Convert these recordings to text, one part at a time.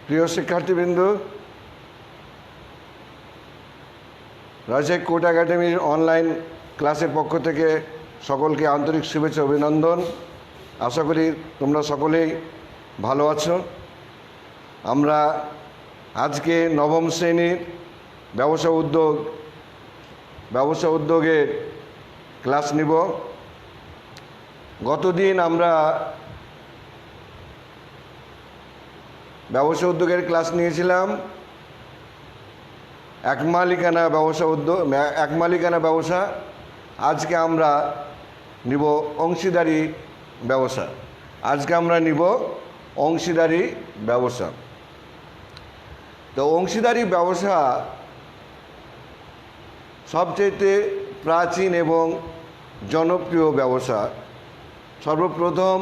প্রিয় শিক্ষার্থীবৃন্দ, রাজশাহী কোর্ট একাডেমির অনলাইন ক্লাসের পক্ষ থেকে সকলকে আন্তরিক শুভেচ্ছা অভিনন্দন। আশা করি তোমরা সকলেই ভালো আছো। আমরা আজকে নবম শ্রেণীর ব্যবসা উদ্যোগের ক্লাস নিব। গতদিন আমরা ব্যবসা উদ্যোগের ক্লাস নিয়েছিলাম এক মালিকানা ব্যবসা। আজকে আমরা নিব অংশীদারি ব্যবসা। তো অংশীদারি ব্যবসা সবচেয়ে প্রাচীন এবং জনপ্রিয় ব্যবসা। সর্বপ্রথম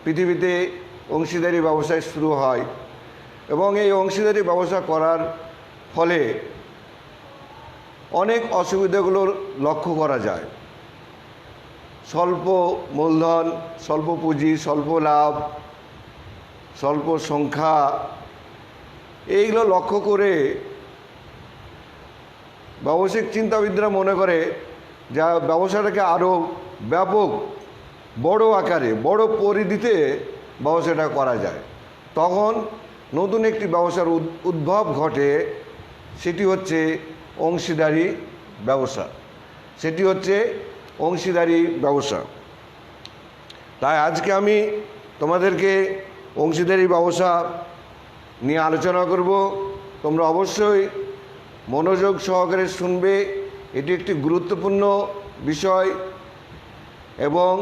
পৃথিবীতে অংশীদারি ব্যবসায় শুরু হয় এবং এই অংশীদারি ব্যবসা করার ফলে অনেক অসুবিধাগুলোর লক্ষ্য করা যায়। স্বল্প মূলধন, স্বল্প পুঁজি, স্বল্প লাভ, স্বল্প সংখ্যা, এইগুলো লক্ষ্য করে ব্যবসায়িক চিন্তাবিদরা মনে করে যা ব্যবসাটাকে আরও ব্যাপক, বড় আকারে, বড় পরিধিতে ব্যবসাটা করা যায়। তখন নতুন একটি ব্যবসার উদ্ভব ঘটে, সেটি হচ্ছে অংশীদারি ব্যবসা। তাই আজকে আমি তোমাদেরকে অংশীদারি ব্যবসা নিয়ে আলোচনা করব। তোমরা অবশ্যই মনোযোগ সহকারে শুনবে। এটি একটি গুরুত্বপূর্ণ বিষয় এবং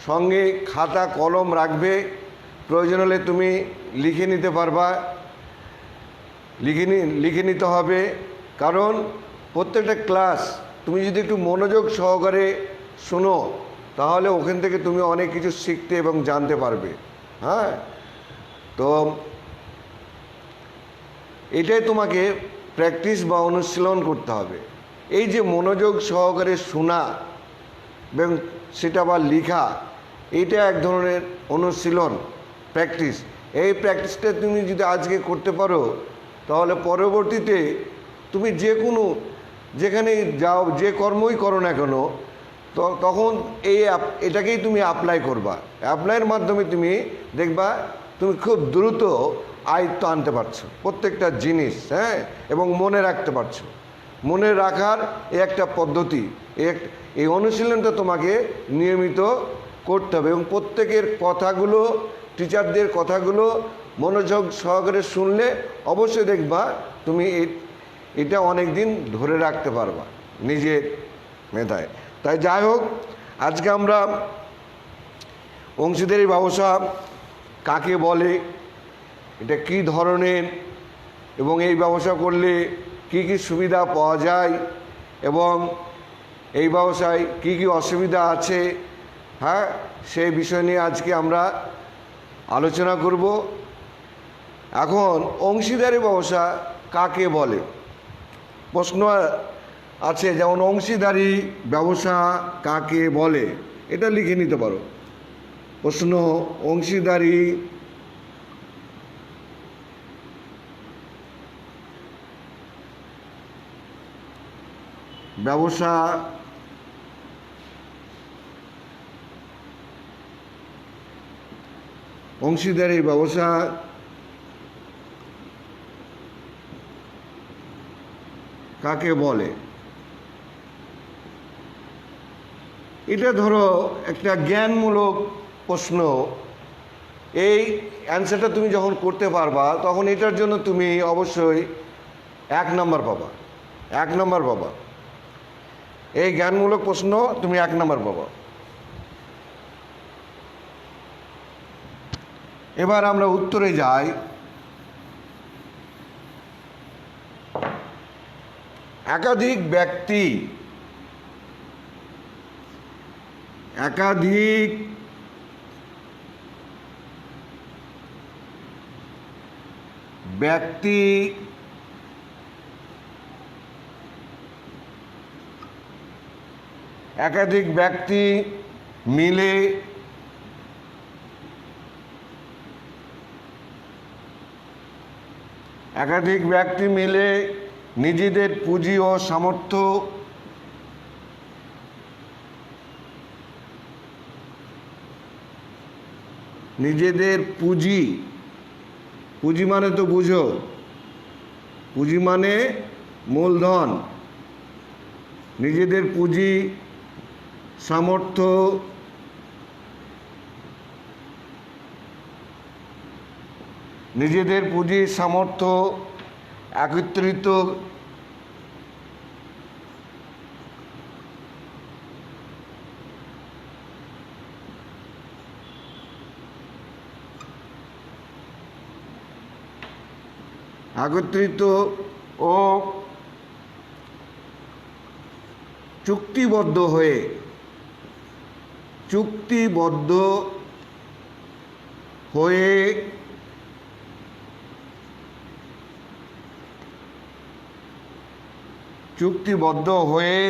সঙ্গে খাতা কলম রাখবে। প্রয়োজন হলে তুমি লিখে নিতে হবে। কারণ প্রত্যেকটা ক্লাস তুমি যদি একটু মনোযোগ সহকারে শোনো, তাহলে ওখান থেকে তুমি অনেক কিছু শিখতে এবং জানতে পারবে। হ্যাঁ, তো এটাই তোমাকে প্র্যাকটিস বা অনুশীলন করতে হবে। এই যে মনোযোগ সহকারে শোনা এবং সেটা বা লেখা, এইটা এক ধরনের অনুশীলন, প্র্যাকটিস। এই প্র্যাকটিসটা তুমি যদি আজকে করতে পারো, তাহলে পরবর্তীতে তুমি যেখানেই যাও, যে কর্মই করো না কেন, তখন এটাকেই তুমি অ্যাপ্লাই করবা। অ্যাপ্লাইয়ের মাধ্যমে তুমি দেখবা তুমি খুব দ্রুত আয়ত্ত আনতে পারছো প্রত্যেকটা জিনিস। হ্যাঁ, এবং মনে রাখতে পারছো। মনে রাখার একটা পদ্ধতি, এই অনুশীলনটা তোমাকে নিয়মিত করতে হবে এবং প্রত্যেকের কথাগুলো, টিচারদের কথাগুলো মনোযোগ সহকারে শুনলে অবশ্যই দেখবা তুমি এটা অনেক দিন ধরে রাখতে পারবা নিজের মেধায়। তাই যাই হোক, আজকে আমরা অংশীদারি ব্যবসা কাকে বলে, এটা কী ধরনের এবং এই ব্যবসা করলে কি কি সুবিধা পাওয়া যায় এবং এই ব্যবসায় কি কি অসুবিধা আছে, হ্যাঁ, সেই বিষয় নিয়ে আজকে আমরা আলোচনা করব। এখন অংশীদারি ব্যবসা কাকে বলে প্রশ্ন আছে, যেমন অংশীদারি ব্যবসা কাকে বলে, এটা লিখে নিতে পারো। প্রশ্ন, অংশীদারি ব্যবসা কাকে বলে? এটা ধরো একটা জ্ঞানমূলক প্রশ্ন। এই অ্যান্সারটা তুমি যখন করতে পারবা, তখন এটার জন্য তুমি অবশ্যই 1 নম্বর পাবা। এই জ্ঞানমূলক প্রশ্ন তুমি 1 নম্বর পাবা। এবার আমরা উত্তরে যাই। একাধিক ব্যক্তি মিলে একাধিক ব্যক্তি মিলে নিজেদের পুঁজি ও সামর্থ্য পুঁজি মানে তো বুঝো, পুঁজি মানে মূলধন, নিজেদের পুঁজি সামর্থ্য একত্রিত ও চুক্তিবদ্ধ হয়ে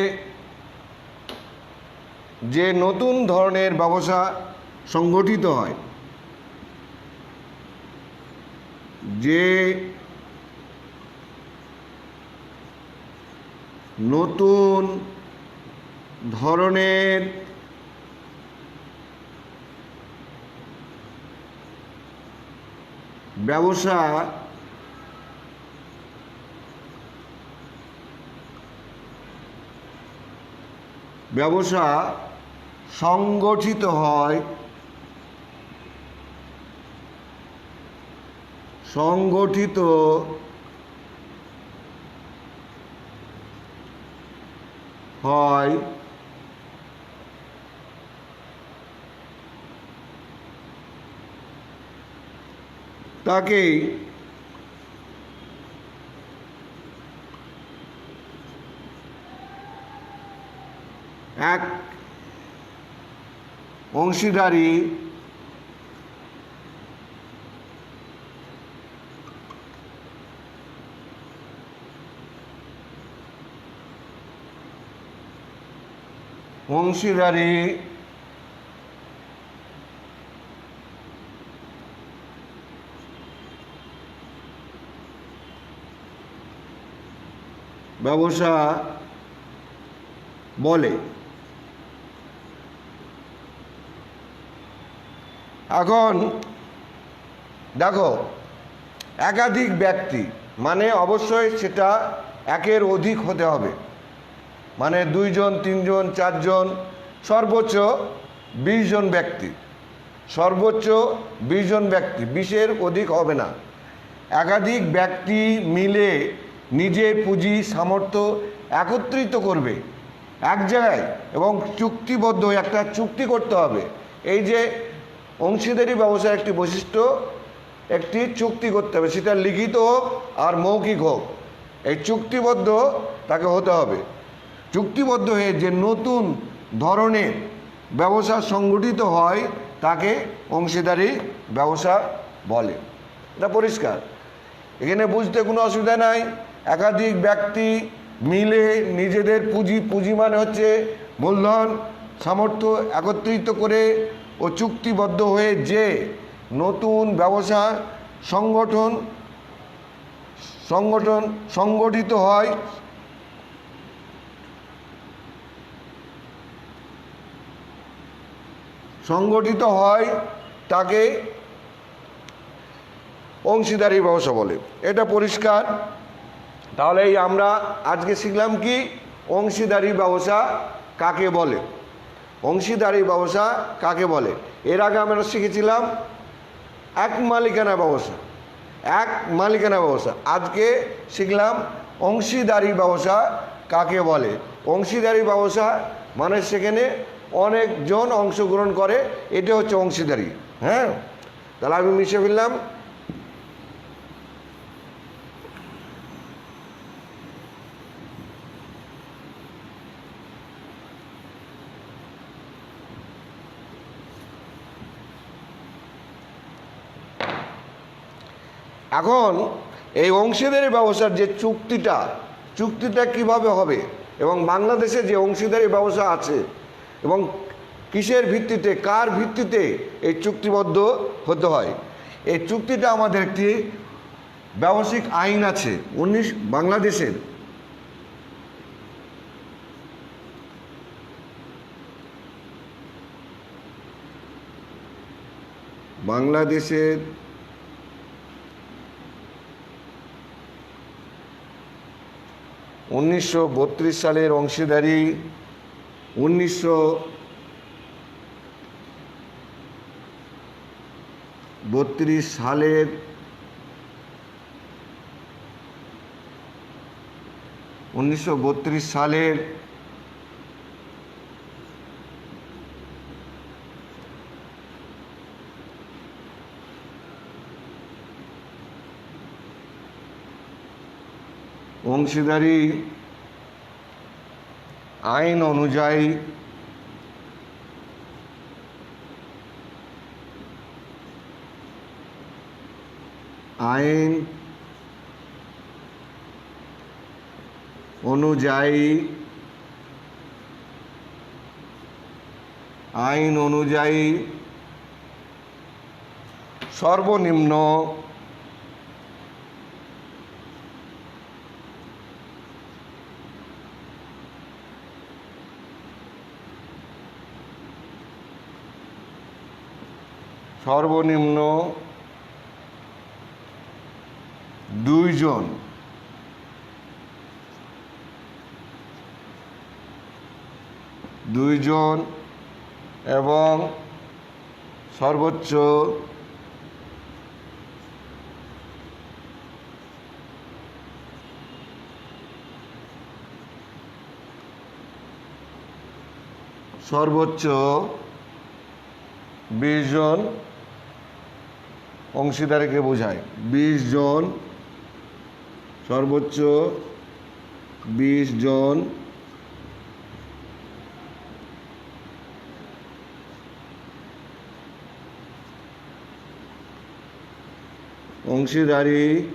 যে নতুন ধরনের ব্যবসা সংগঠিত হয়, যে নতুন ধরনের ব্যবসা সংগঠিত হয়, তাকেই এক অংশীদারি ব্যবসা বলে। এখন দেখো, একাধিক ব্যক্তি মানে অবশ্যই সেটা একের অধিক হতে হবে, মানে 2 জন 3 জন 4 জন, সর্বোচ্চ 20 জন ব্যক্তি, 20-এর অধিক হবে না। একাধিক ব্যক্তি মিলে নিজের পুঁজি সামর্থ্য একত্রিত করবে এক জায়গায় এবং চুক্তিবদ্ধ একটা চুক্তি করতে হবে। এই যে অংশীদারি ব্যবসার একটি বৈশিষ্ট্য, একটি চুক্তি করতে হবে, সেটা লিখিত হোক আর মৌখিক হোক, এই চুক্তিবদ্ধ তাকে হতে হবে। চুক্তিবদ্ধ হয়ে যে নতুন ধরনের ব্যবসা সংগঠিত হয় তাকে অংশীদারি ব্যবসা বলে। এটা পরিষ্কার, এখানে বুঝতে কোনো অসুবিধা নাই। একাধিক ব্যক্তি মিলে নিজেদের পুঁজি মানে হচ্ছে মূলধন, সামর্থ্য একত্রিত করে ও চুক্তিবদ্ধ হয়ে যে নতুন ব্যবসা সংগঠিত হয় তাকে অংশীদারি ব্যবসা বলে। এটা পরিষ্কার। তাহলে এই আমরা আজকে শিখলাম কি অংশীদারি ব্যবসা কাকে বলে, অংশীদারি ব্যবসা কাকে বলে। এর আগে আমরা শিখেছিলাম এক মালিকানা ব্যবসা, আজকে শিখলাম অংশীদারি ব্যবসা কাকে বলে। অংশীদারি ব্যবসা মানে সেখানে অনেকজন অংশগ্রহণ করে, এটা হচ্ছে অংশীদারি। হ্যাঁ, তাহলে আমি মিশে ফেললাম। এখন এই অংশীদারি ব্যবসার যে চুক্তিটা কিভাবে হবে এবং বাংলাদেশে যে অংশীদারি ব্যবসা আছে এবং কিসের ভিত্তিতে, কার ভিত্তিতে এই চুক্তিবদ্ধ হতে হয়, এই চুক্তিটা আমাদের একটি ব্যবসায়িক আইন আছে বাংলাদেশের। বাংলাদেশের 1932 সালের অংশীদারি, 1932 সালের অংশীদারি আইন অনুযায়ী সর্বনিম্ন সর্বনিম্ন 2 জন এবং সর্বোচ্চ সর্বোচ্চ 20 জন অংশীদারকে বোঝায়। 20 জন, সর্বোচ্চ 20 জন অংশীদারকে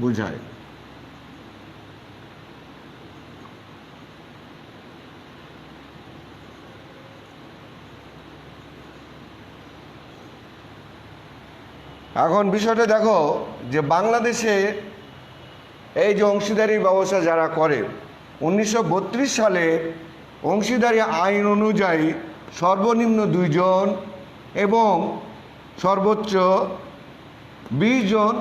বোঝায়। এখন বিষয়টা দেখো যে বাংলাদেশে এই যে অংশীদারি ব্যবসা যারা করে, 1932 সালে অংশীদারি আইন অনুযায়ী সর্বনিম্ন 2 জন এবং সর্বোচ্চ 20 জন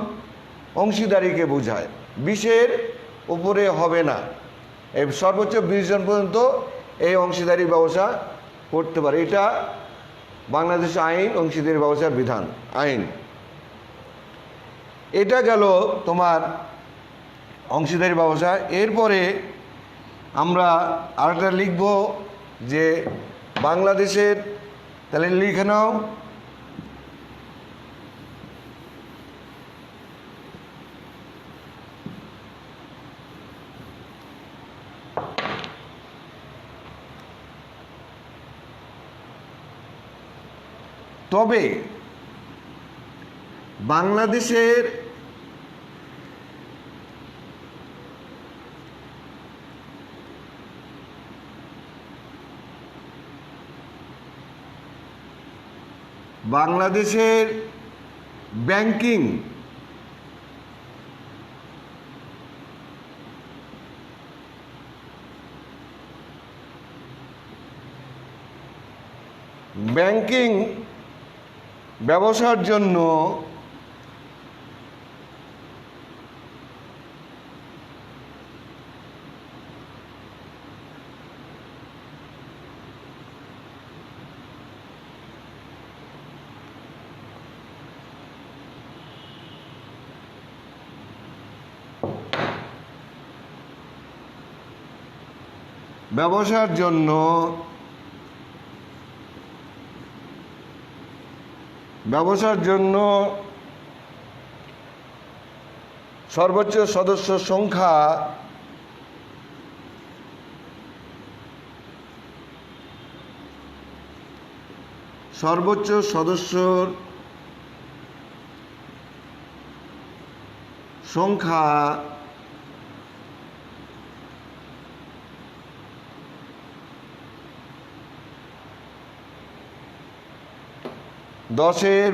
অংশীদারিকে বোঝায়। 20-এর উপরে হবে না, এই সর্বোচ্চ 20 জন পর্যন্ত এই অংশীদারি ব্যবসা করতে পারে। এটা বাংলাদেশ আইন, অংশীদারি ব্যবসার বিধান আইন। এটা গেল তোমার অংশীদারি ব্যবসা। এরপরে আমরা আরেকটা লিখব যে বাংলাদেশের, তাহলে লিখে নাও, তবে বাংলাদেশের ব্যাংকিং ব্যবসার জন্য সর্বোচ্চ সদস্য সংখ্যা 10-এর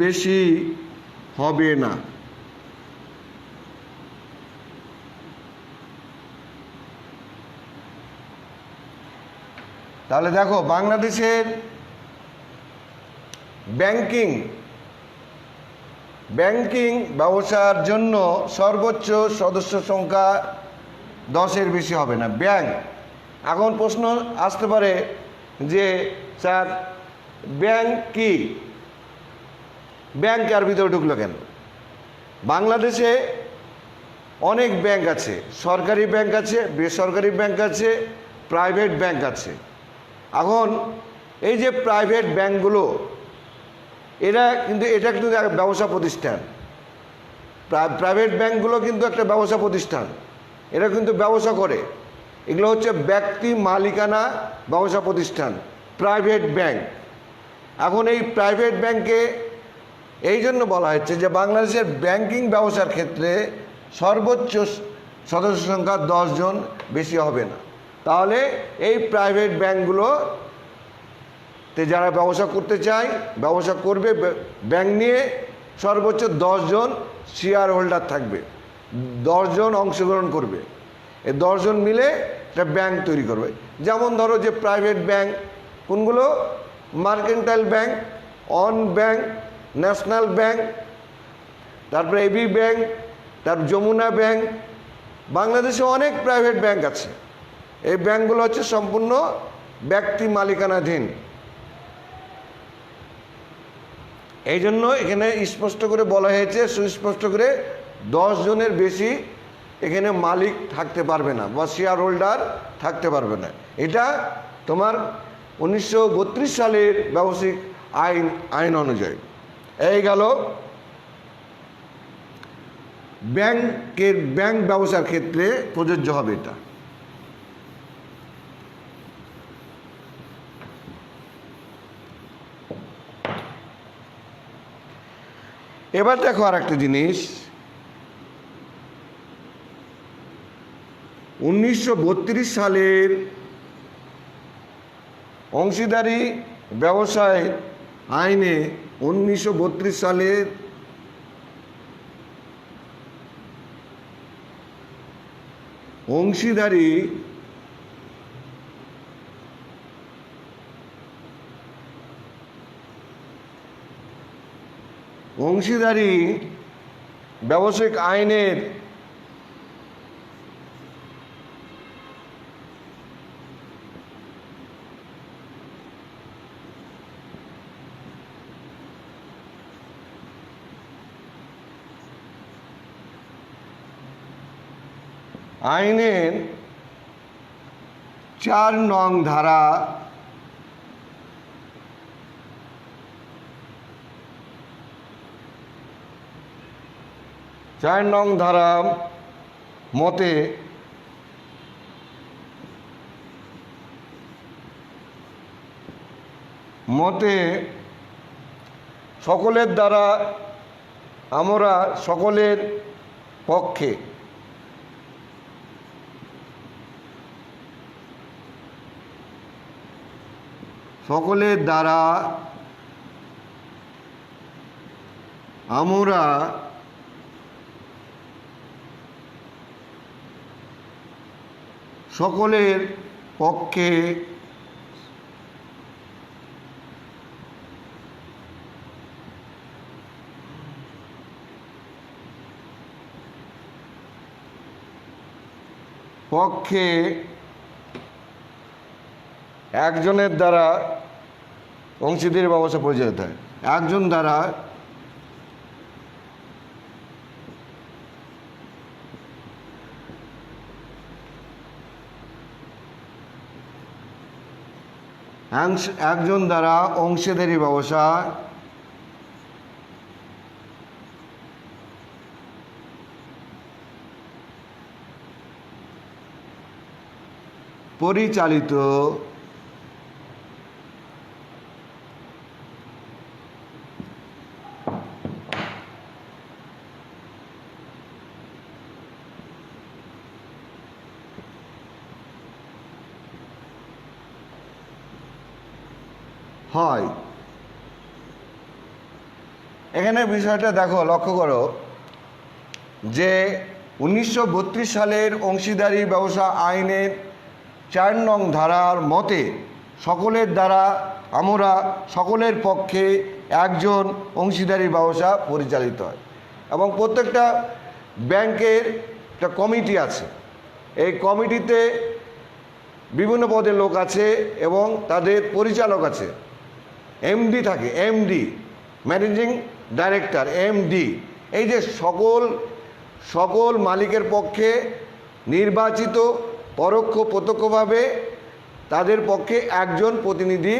বেশি হবে না। তাহলে দেখো বাংলাদেশের ব্যাংকিং ব্যবসার জন্য সর্বোচ্চ সদস্য সংখ্যা 10-এর বেশি হবে না। ব্যাংক, এখন প্রশ্ন আসতে পারে যে স্যার ব্যাংক কি, ব্যাংক আর ভিতরে ঢুকলো কেন? বাংলাদেশে অনেক ব্যাংক আছে, সরকারি ব্যাংক আছে, বেসরকারি ব্যাংক আছে, প্রাইভেট ব্যাংক আছে। এখন এই যে প্রাইভেট ব্যাংকগুলো এটা কিন্তু একটা ব্যবসা প্রতিষ্ঠান। প্রাইভেট ব্যাংকগুলো কিন্তু একটা ব্যবসা প্রতিষ্ঠান, এরা কিন্তু ব্যবসা করে। এগুলো হচ্ছে ব্যক্তি মালিকানা ব্যবসা প্রতিষ্ঠান, প্রাইভেট ব্যাংক। এখন এই প্রাইভেট ব্যাংকে এই জন্য বলা হচ্ছে যে বাংলাদেশের ব্যাংকিং ব্যবসার ক্ষেত্রে সর্বোচ্চ সদস্য সংখ্যা 10 জন বেশি হবে না। তাহলে এই প্রাইভেট ব্যাংকগুলোতে যারা ব্যবসা করতে চায়, ব্যবসা করবে ব্যাংক নিয়ে, সর্বোচ্চ 10 জন শেয়ার হোল্ডার থাকবে, 10 জন অংশগ্রহণ করবে। এই 10 জন মিলে একটা ব্যাংক তৈরি করবে। যেমন ধরো যে প্রাইভেট ব্যাংক কোনগুলো? Mercantile bank, on bank, national bank, তারপরে এবি ব্যাংক, তারপর যমুনা ব্যাংক। বাংলাদেশে অনেক প্রাইভেট ব্যাংক আছে। এই ব্যাংকগুলো হচ্ছে সম্পূর্ণ ব্যক্তি মালিকানাধীন। এই জন্য এখানে স্পষ্ট করে বলা হয়েছে, সুস্পষ্ট করে 10 জনের বেশি এখানে মালিক থাকতে পারবে না বা শেয়ার হোল্ডার থাকতে পারবে না। এটা তোমার 1932 সালের ব্যবসায়িক আইন অনুযায়ী। এই গেল ব্যাংক ব্যবসার ক্ষেত্রে প্রযোজ্য হবে এটা। এবার দেখো আর একটা জিনিস, 1932 সালের অংশীদারি ব্যবসায় আইনে 1932 সালের অংশীদারি ব্যবসায়িক আইনের আইনের 4 নং ধারা মতে সকলের দ্বারা আমরা সকলের পক্ষে সকলের দ্বারা আমরা সকলের পক্ষে একজনের দ্বারা অংশীদারি ব্যবস্থা পরিচালিত হয়। একজন দ্বারা অংশীদারি ব্যবসা পরিচালিত হয়। এখানে বিষয়টা দেখো, লক্ষ্য করো যে 1932 সালের অংশীদারি ব্যবসা আইনের 4 নং ধারার মতে সকলের দ্বারা আমরা সকলের পক্ষে একজন অংশীদারি ব্যবসা পরিচালিত হয় এবং প্রত্যেকটা ব্যাংকের একটা কমিটি আছে। এই কমিটিতে বিভিন্ন পদের লোক আছে এবং তাদের পরিচালক আছে, এমডি থাকে, এমডি ম্যানেজিং ডাইরেক্টর, এমডি। এই যে সকল মালিকের পক্ষে নির্বাচিত পরোক্ষ প্রত্যক্ষভাবে তাদের পক্ষে একজন প্রতিনিধি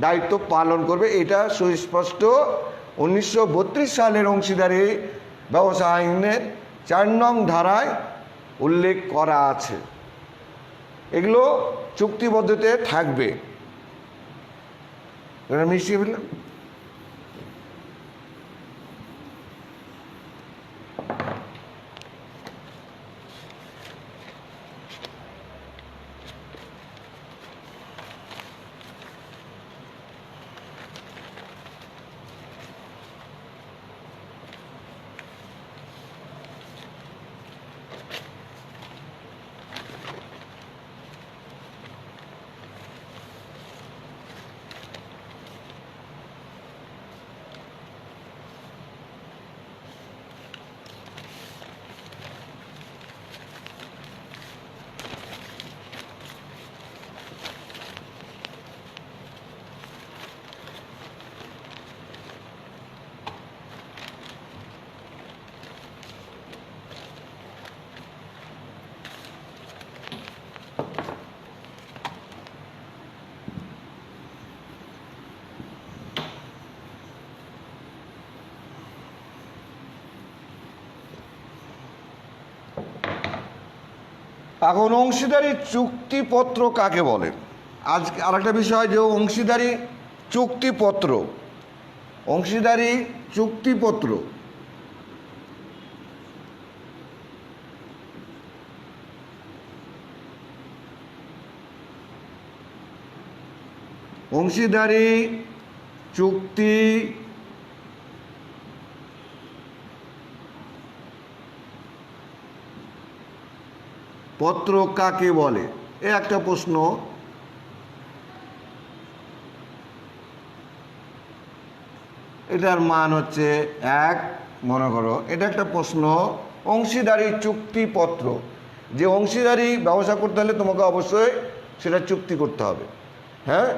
দায়িত্ব পালন করবে। এটা সুস্পষ্ট 1932 সালের অংশীদারি ব্যবসা আইনের 4 নং ধারায় উল্লেখ করা আছে। এগুলো চুক্তিবদ্ধতে থাকবে। মিশিয়ে ফেললাম। এখন অংশীদারি চুক্তিপত্র কাকে বলে? আজকে আরেকটা বিষয় যে অংশীদারি চুক্তিপত্র। অংশীদারি চুক্তিপত্র অংশীদারি চুক্তি পত্র কাকে বলে? এ একটা প্রশ্ন। এটার মান হচ্ছে 1। মনে করো এটা একটা প্রশ্ন। অংশীদারি চুক্তিপত্র, যে অংশীদারি ব্যবসা করতে হলে তোমাকে অবশ্যই সেটা চুক্তি করতে হবে। হ্যাঁ,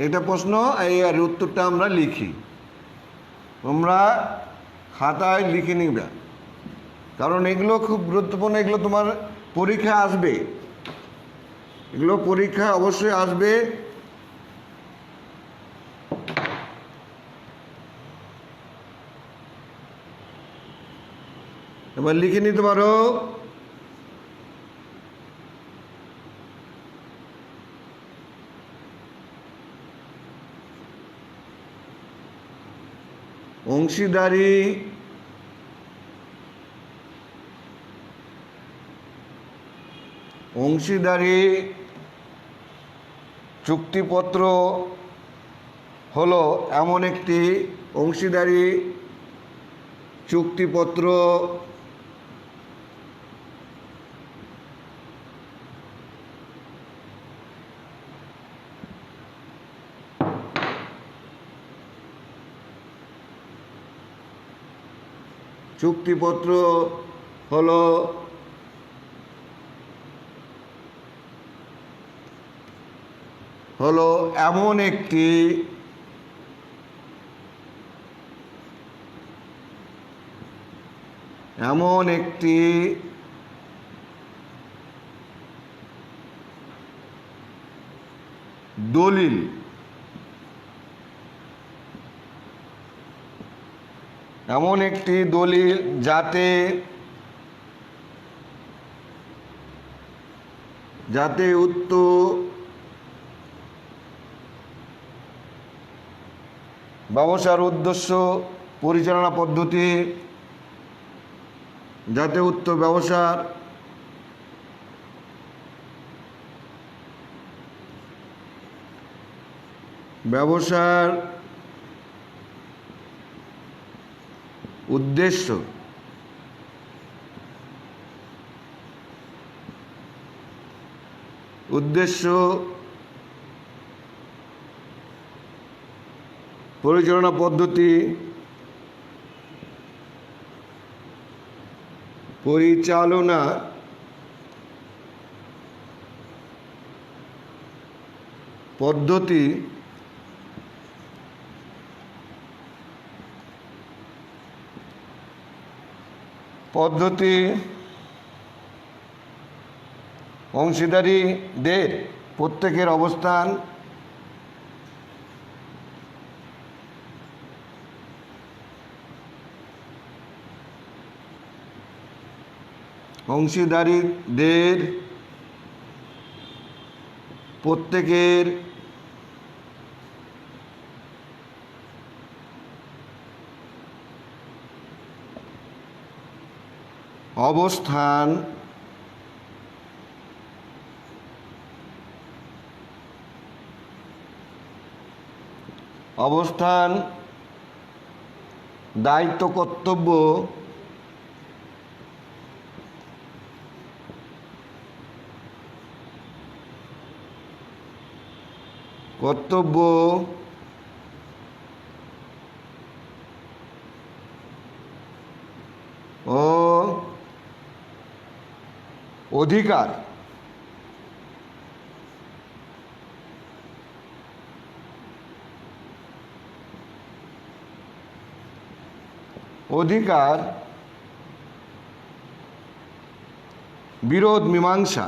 এটা প্রশ্ন। এই আর উত্তরটা আমরা লিখি, তোমরা খাতায় লিখে নিবে, কারণ এগুলো খুব গুরুত্বপূর্ণ। এগুলো তোমার পরীক্ষা আসবে, এগুলো পরীক্ষা অবশ্যই আসবে। এবার লিখে নিতে পারো। অংশীদারি চুক্তিপত্র হলো এমন একটি অংশীদারি চুক্তিপত্র চুক্তিপত্র হলো এমন একটি দলিল যাতে উক্ত ব্যবসার উদ্দেশ্য, পরিচালনা পদ্ধতি, যাতে উত্তর ব্যবসার উদ্দেশ্য, পরিচালনা পদ্ধতি, অংশীদারীদের প্রত্যেকের অবস্থান, অবস্থান, দায়িত্ব, কর্তব্য, ও অধিকার। বিরোধ মীমাংসা,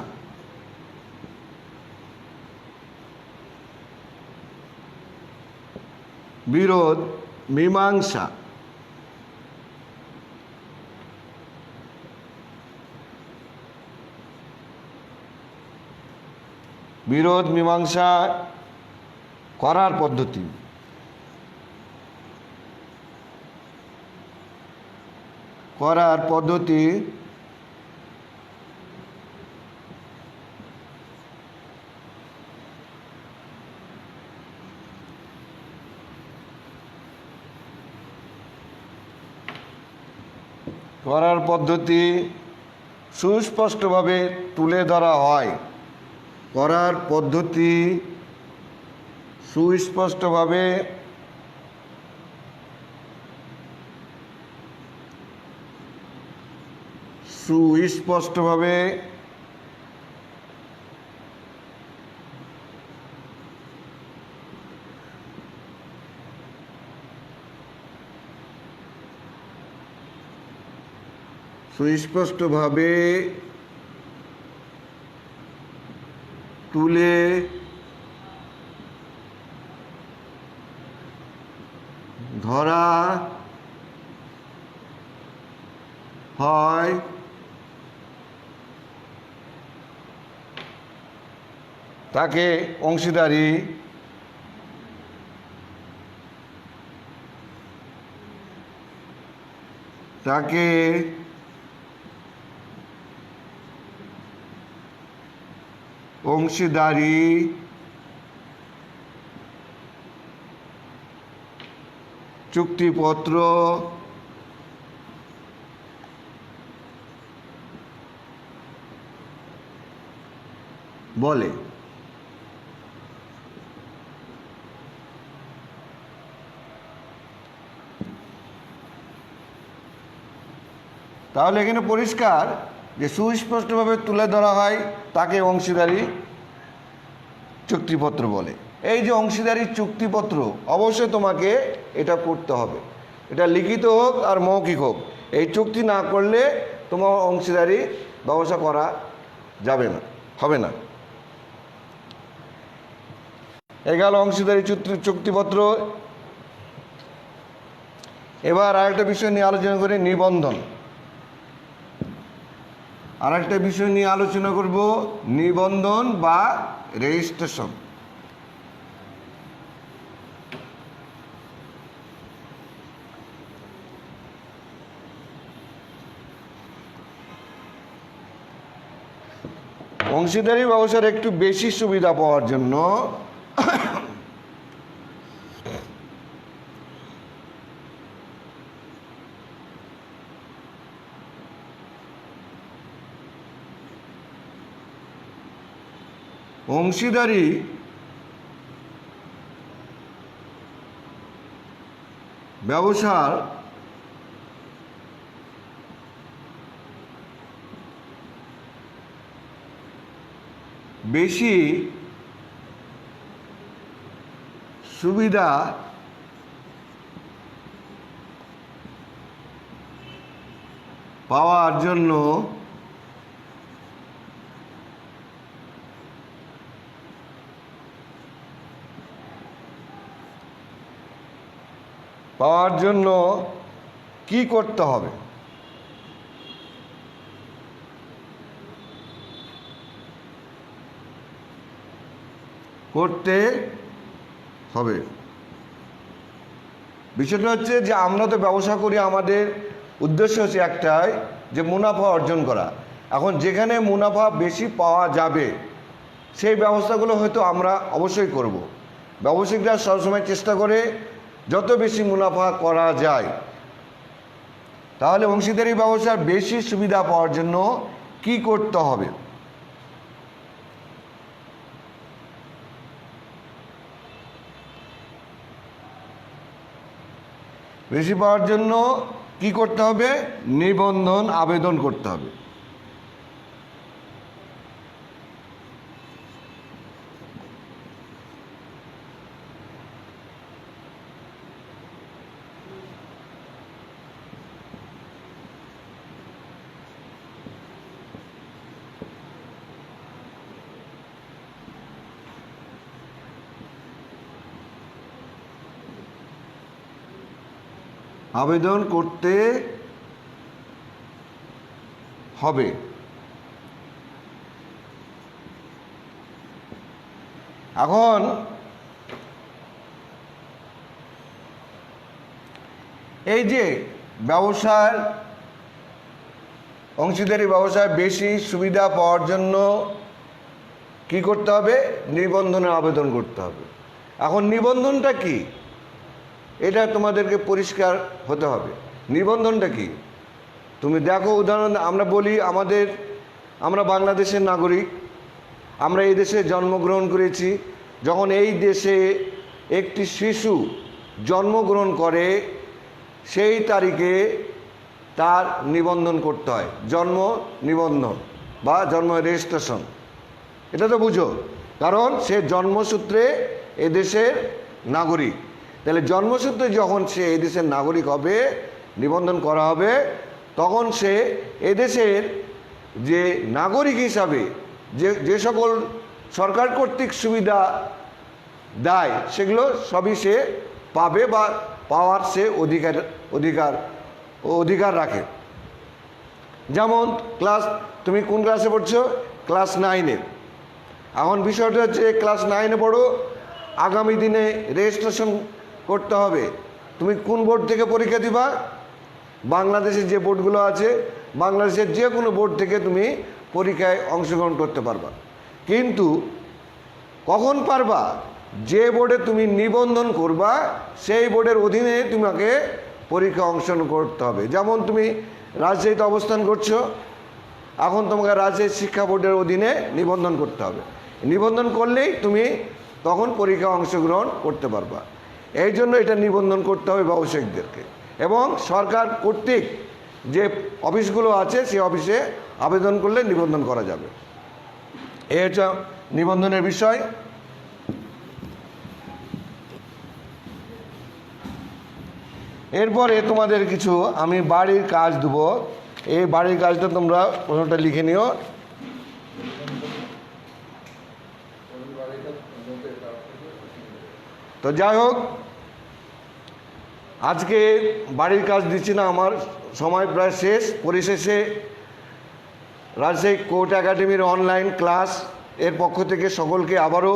বিরোধ মীমাংসা, করার পদ্ধতি, সুস্পষ্টভাবে তুলে ধরা হয়। সুস্পষ্টভাবে তুলে ধরা হয়, তাকে অংশীদারি চুক্তিপত্র বলে। তাহলে এখানে পরিষ্কার যে সুস্পষ্টভাবে তুলে ধরা হয় তাকে অংশীদারি চুক্তিপত্র বলে। এই যে অংশীদারি চুক্তিপত্র অবশ্যই তোমাকে এটা করতে হবে, এটা লিখিত হোক আর মৌখিক হোক। এই চুক্তি না করলে তোমার অংশীদারি ব্যবসা করা যাবে না, হবে না। এই গেল অংশীদারি চুক্তিপত্র। এবার আরেকটা বিষয় নিয়ে আলোচনা করি, নিবন্ধন। আরেকটা বিষয় নিয়ে আলোচনা করব, নিবন্ধন বা রেজিস্ট্রেশন। অংশীদারি ব্যবসার একটু বেশি সুবিধা পাওয়ার জন্য অংশীদারি ব্যবসার বেশি সুবিধা পাওয়ার জন্য কি করতে হবে? বিষয়টা হচ্ছে যে আমরা তো ব্যবসা করি, আমাদের উদ্দেশ্য হচ্ছে একটাই, যে মুনাফা অর্জন করা। এখন যেখানে মুনাফা বেশি পাওয়া যাবে সেই ব্যবস্থাগুলো হয়তো আমরা অবশ্যই করব। ব্যবসায়িকরা সবসময় চেষ্টা করে যত বেশি মুনাফা করা যায়। তাহলে অংশীদারি ব্যবসার বেশি সুবিধা পাওয়ার জন্য কি করতে হবে? বেশি পাওয়ার জন্য কি করতে হবে? নিবন্ধন আবেদন করতে হবে। আবেদন করতে হবে। এখন এই যে ব্যবসার অংশীদারি ব্যবসায় বেশি সুবিধা পাওয়ার জন্য কি করতে হবে? নিবন্ধনের আবেদন করতে হবে। এখন নিবন্ধনটা কি, এটা তোমাদেরকে পরিষ্কার হতে হবে। নিবন্ধনটা কি? তুমি দেখো, উদাহরণ আমরা বলি, আমরা বাংলাদেশের নাগরিক, আমরা এই দেশে জন্মগ্রহণ করেছি। যখন এই দেশে একটি শিশু জন্মগ্রহণ করে সেই তারিখে তার নিবন্ধন করতে হয়, জন্ম নিবন্ধন বা জন্ম রেজিস্ট্রেশন। এটা তো বুঝো, কারণ সে জন্মসূত্রে এদেশের নাগরিক। তাহলে জন্মসূত্রে যখন সে এদেশের নাগরিক হবে, নিবন্ধন করা হবে, তখন সে এদেশের যে নাগরিক হিসাবে যে সকল সরকার কর্তৃক সুবিধা দেয় সেগুলো সবই সে পাবে বা পাওয়ার সে অধিকার রাখে। যেমন তুমি কোন ক্লাসে পড়ছো? ক্লাস 9-এ। এখন বিষয়টা হচ্ছে ক্লাস 9-এ পড়ো, আগামী দিনে রেজিস্ট্রেশন করতে হবে। তুমি কোন বোর্ড থেকে পরীক্ষা দিবা? বাংলাদেশের যে বোর্ডগুলো আছে, বাংলাদেশের যে কোনো বোর্ড থেকে তুমি পরীক্ষায় অংশগ্রহণ করতে পারবা। কিন্তু কখন পারবা? যে বোর্ডে তুমি নিবন্ধন করবা সেই বোর্ডের অধীনে তোমাকে পরীক্ষা অংশগ্রহণ করতে হবে। যেমন তুমি রাজশাহীতে অবস্থান করছো, এখন তোমাকে রাজশাহী শিক্ষা বোর্ডের অধীনে নিবন্ধন করতে হবে। নিবন্ধন করলেই তুমি তখন পরীক্ষা অংশগ্রহণ করতে পারবা। এই জন্য এটা নিবন্ধন করতে হবে ব্যবসায়িকদেরকে, এবং সরকার কর্তৃক যে অফিসগুলো আছে সেই অফিসে আবেদন করলে নিবন্ধন করা যাবে। এই হচ্ছে নিবন্ধনের বিষয়। এরপরে তোমাদের কিছু আমি বাড়ির কাজ দেবো। এই বাড়ির কাজটা তোমরা প্রথমটা লিখে নিও। তো যাই হোক, আজকে বাড়ির কাজ দিচ্ছি না, আমার সময় প্রায় শেষ। পরিশেষে রাজশাহী কোর্ট একাডেমির অনলাইন ক্লাস এর পক্ষ থেকে সকলকে আবারও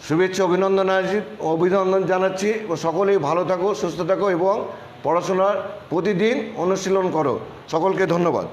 শুভেচ্ছা অভিনন্দন জানাচ্ছি। ও সকলেই ভালো থাকো, সুস্থ থাকো এবং পড়াশোনার প্রতিদিন অনুশীলন করো। সকলকে ধন্যবাদ।